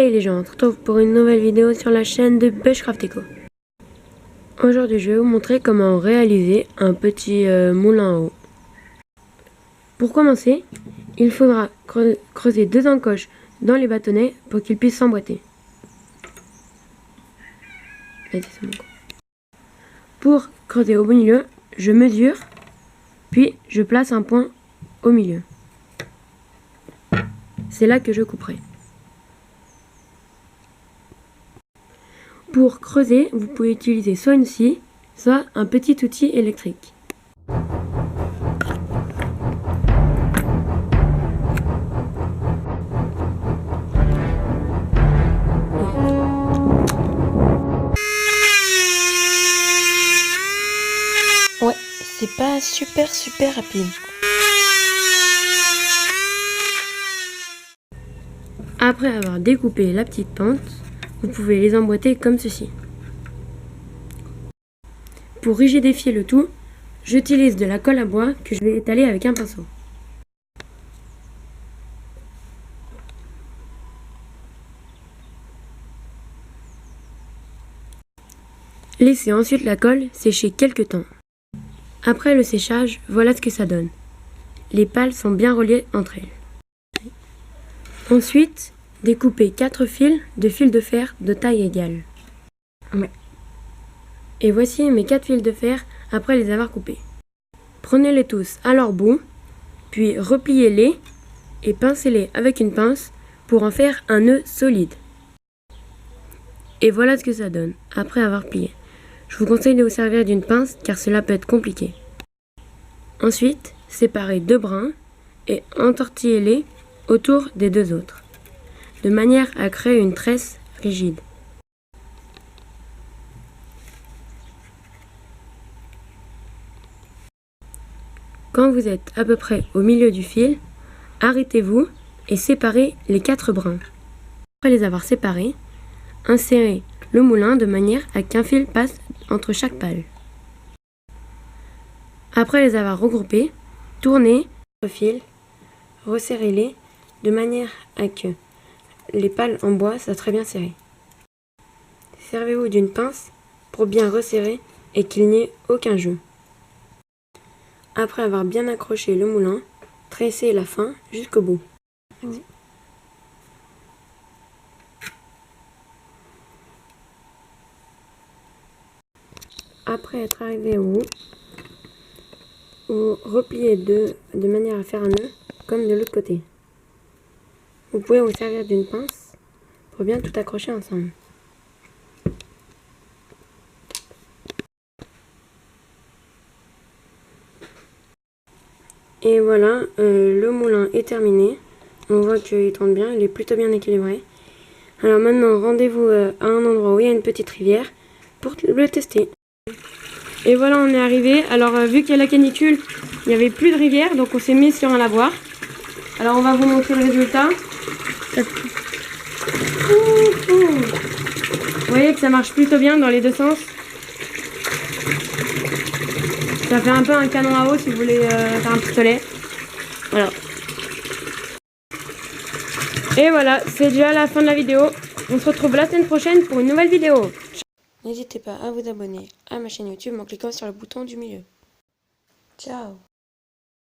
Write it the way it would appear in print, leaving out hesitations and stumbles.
Hey les gens, on se retrouve pour une nouvelle vidéo sur la chaîne de Bushcraft Eco. Aujourd'hui je vais vous montrer comment réaliser un petit moulin à eau. Pour commencer, il faudra creuser 2 encoches dans les bâtonnets pour qu'ils puissent s'emboîter. Pour creuser au milieu, je mesure, puis je place un point au milieu. C'est là que je couperai. Pour creuser, vous pouvez utiliser soit une scie, soit un petit outil électrique. Ouais, c'est pas super rapide. Après avoir découpé la petite pente, vous pouvez les emboîter comme ceci. Pour rigidifier le tout, j'utilise de la colle à bois que je vais étaler avec un pinceau. Laissez ensuite la colle sécher quelques temps. Après le séchage, voilà ce que ça donne. Les pales sont bien reliées entre elles. Ensuite, découpez 4 fils de fer de taille égale. Et voici mes 4 fils de fer après les avoir coupés. Prenez-les tous à leur bout, puis repliez-les et pincez-les avec une pince pour en faire un nœud solide. Et voilà ce que ça donne après avoir plié. Je vous conseille de vous servir d'une pince car cela peut être compliqué. Ensuite, séparez 2 brins et entortillez-les autour des 2 autres, de manière à créer une tresse rigide. Quand vous êtes à peu près au milieu du fil, arrêtez-vous et séparez les 4 brins. Après les avoir séparés, insérez le moulin de manière à qu'un fil passe entre chaque pale. Après les avoir regroupés, tournez le fil, resserrez-les de manière à que les pales en bois soient très bien serrées. Servez-vous d'une pince pour bien resserrer et qu'il n'y ait aucun jeu. Après avoir bien accroché le moulin, tressez la fin jusqu'au bout. Après être arrivé au bout, vous repliez de manière à faire un nœud, comme de l'autre côté. Vous pouvez vous servir d'une pince pour bien tout accrocher ensemble. Et voilà, le moulin est terminé. On voit qu'il tourne bien, il est plutôt bien équilibré. Alors maintenant, rendez-vous à un endroit où il y a une petite rivière pour le tester. Et voilà, on est arrivé. Alors vu qu'il y a la canicule, il n'y avait plus de rivière, donc on s'est mis sur un lavoir. Alors on va vous montrer le résultat. Vous voyez que ça marche plutôt bien dans les 2 sens. Ça fait un peu un canon à eau si vous voulez faire un pistolet. Voilà. Et voilà, c'est déjà la fin de la vidéo. On se retrouve la semaine prochaine pour une nouvelle vidéo. N'hésitez pas à vous abonner à ma chaîne YouTube en cliquant sur le bouton du milieu. Ciao!